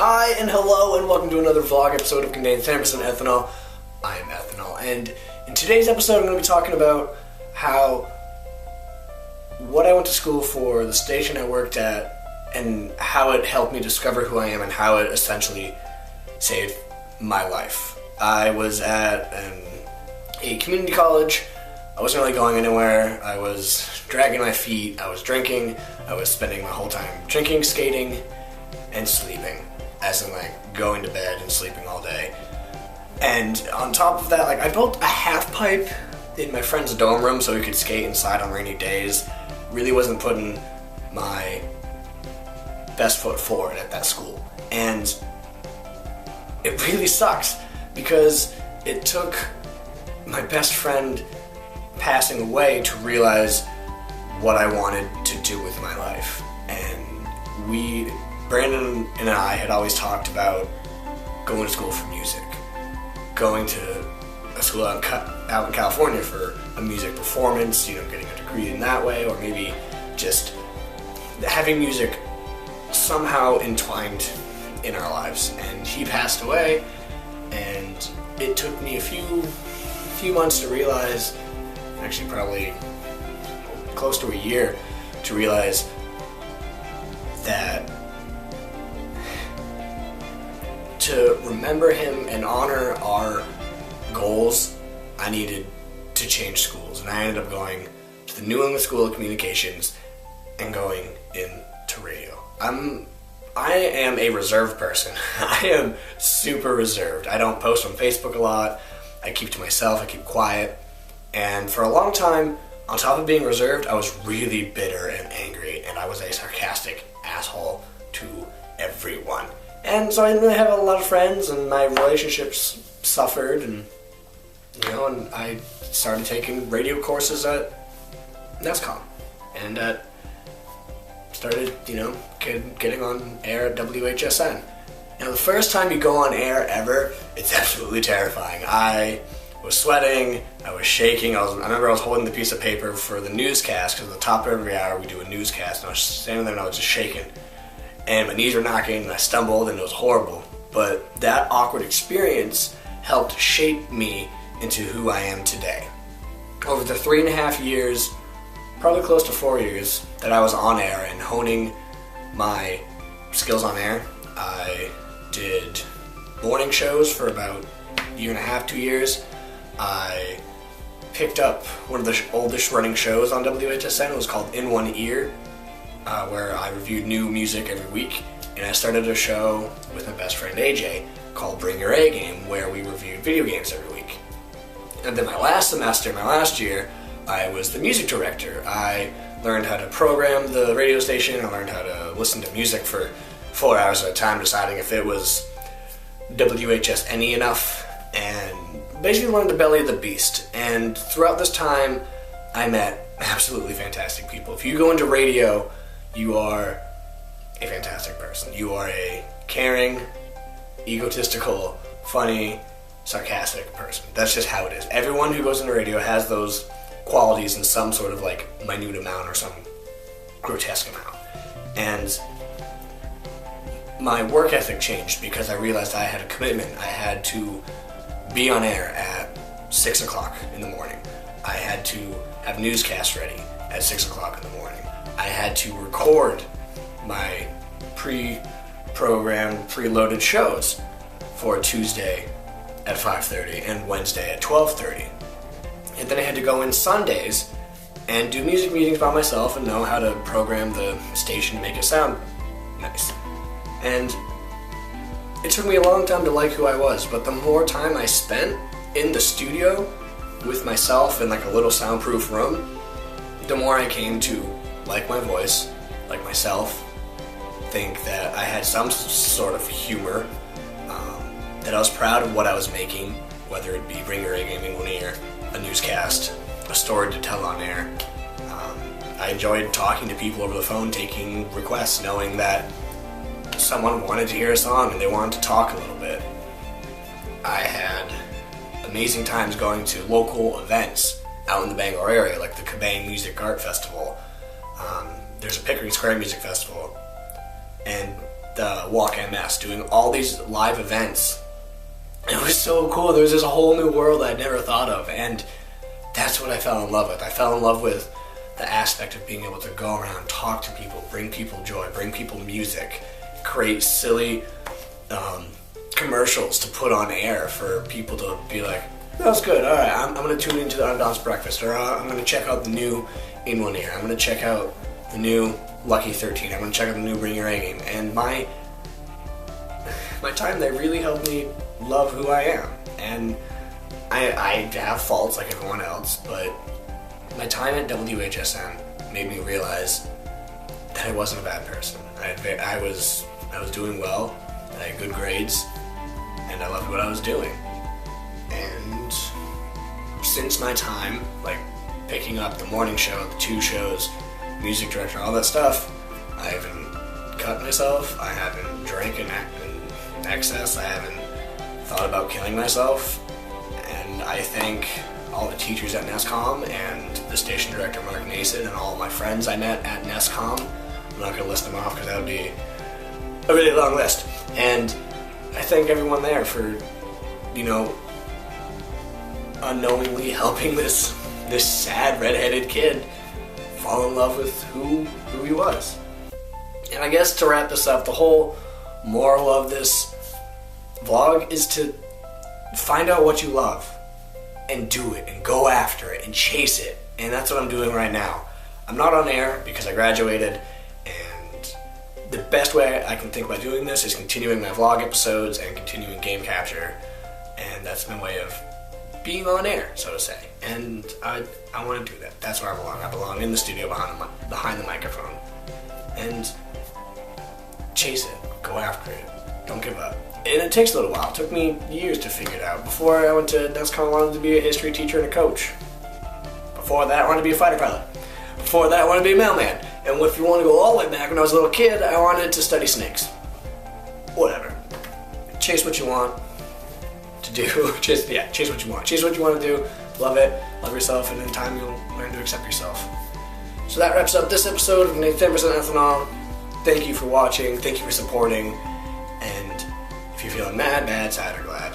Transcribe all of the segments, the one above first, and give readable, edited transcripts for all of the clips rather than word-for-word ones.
Hi and hello and welcome to another vlog episode of Contains 10% Ethanol. I am Ethanol, and in today's episode I'm going to be talking about what I went to school for, the station I worked at, and how it helped me discover who I am and how it essentially saved my life. I was at a community college. I wasn't really going anywhere. I was dragging my feet. I was drinking. I was spending my whole time drinking, skating, and sleeping. As in, going to bed and sleeping all day. And on top of that, I built a half pipe in my friend's dorm room so we could skate inside on rainy days. Really wasn't putting my best foot forward at that school. And it really sucks because it took my best friend passing away to realize what I wanted to do with my life. And Brandon and I had always talked about going to school for music, going to a school out in California for a music performance, getting a degree in that way, or maybe just having music somehow entwined in our lives. And he passed away, and it took me a few months to realize, actually probably close to a year, to realize that to remember him and honor our goals, I needed to change schools. And I ended up going to the New England School of Communications and going into radio. I am a reserved person. I am super reserved. I don't post on Facebook a lot. I keep to myself. I keep quiet. And for a long time, on top of being reserved, I was really bitter and angry, and I was a sarcastic asshole to everyone. And so I didn't really have a lot of friends, and my relationships suffered, and and I started taking radio courses at NESCOM, and started, getting on air at WHSN. Now, the first time you go on air ever, it's absolutely terrifying. I was sweating, I was shaking, I remember I was holding the piece of paper for the newscast, because at the top of every hour we do a newscast, and I was standing there and I was just shaking. And my knees were knocking, and I stumbled, and it was horrible. But that awkward experience helped shape me into who I am today. Over the 3.5 years, probably close to 4 years, that I was on air and honing my skills on air, I did morning shows for about a year and a half, 2 years. I picked up one of the oldest running shows on WHSN. It was called In One Ear, where I reviewed new music every week. And I started a show with my best friend AJ called Bring Your A Game, where we reviewed video games every week. And then my last year, I was the music director. I learned how to program the radio station. I learned how to listen to music for 4 hours at a time, deciding if it was WHSN enough, and basically learned the belly of the beast. And throughout this time, I met absolutely fantastic people. If you go into radio, you are a fantastic person. You are a caring, egotistical, funny, sarcastic person. That's just how it is. Everyone who goes into radio has those qualities in some sort of minute amount or some grotesque amount. And my work ethic changed because I realized I had a commitment. I had to be on air at 6 o'clock in the morning. I had to have newscasts ready at 6 o'clock in the morning. I had to record my pre-programmed, preloaded shows for Tuesday at 5:30 and Wednesday at 12:30. And then I had to go in Sundays and do music meetings by myself and know how to program the station to make it sound nice. And it took me a long time to like who I was, but the more time I spent in the studio with myself in a little soundproof room, the more I came to like my voice, like myself, think that I had some sort of humor, that I was proud of what I was making, whether it be Bring Your A Game in One Ear, a newscast, a story to tell on air. I enjoyed talking to people over the phone, taking requests, knowing that someone wanted to hear a song and they wanted to talk a little bit. I had amazing times going to local events out in the Bangor area, like the Cabane Music Art Festival. There's a Pickering Square Music Festival, and the Walk MS, doing all these live events. It was so cool. There was this whole new world I'd never thought of, and that's what I fell in love with. I fell in love with the aspect of being able to go around, talk to people, bring people joy, bring people music, create silly commercials to put on air for people to be like, that was good, alright, I'm going to tune into the Unbalanced Breakfast, or I'm going to check out the new In One Ear, I'm going to check out the new Lucky 13, I'm going to check out the new Bring Your A Game, and my time there really helped me love who I am, and I have faults like everyone else, but my time at WHSN made me realize that I wasn't a bad person. I was doing well, I had good grades, and I loved what I was doing. And since my time, like picking up the morning show, the 2 shows, music director, all that stuff, I haven't cut myself, I haven't drank in excess, I haven't thought about killing myself, and I thank all the teachers at NESCOM and the station director Mark Nason and all my friends I met at NESCOM. I'm not going to list them off because that would be a really long list. And I thank everyone there for, you know, unknowingly helping this sad redheaded kid fall in love with who he was. And I guess to wrap this up, the whole moral of this vlog is to find out what you love and do it and go after it and chase it. And that's what I'm doing right now. I'm not on air because I graduated, and the best way I can think about doing this is continuing my vlog episodes and continuing game capture, and that's my way of being on air, so to say. And I want to do that. That's where I belong. I belong in the studio behind the microphone. And chase it. Go after it. Don't give up. And it takes a little while. It took me years to figure it out. Before I went to NESCOM, I wanted to be a history teacher and a coach. Before that, I wanted to be a fighter pilot. Before that, I wanted to be a mailman. And if you want to go all the way back, when I was a little kid, I wanted to study snakes. Whatever. Chase what you want to do. Chase what you want. Chase what you want to do. Love it. Love yourself. And in time, you'll learn to accept yourself. So that wraps up this episode of 10% Ethanol. Thank you for watching. Thank you for supporting. And if you're feeling mad, sad, or glad,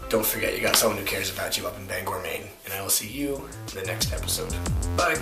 don't forget you got someone who cares about you up in Bangor, Maine. And I will see you in the next episode. Bye.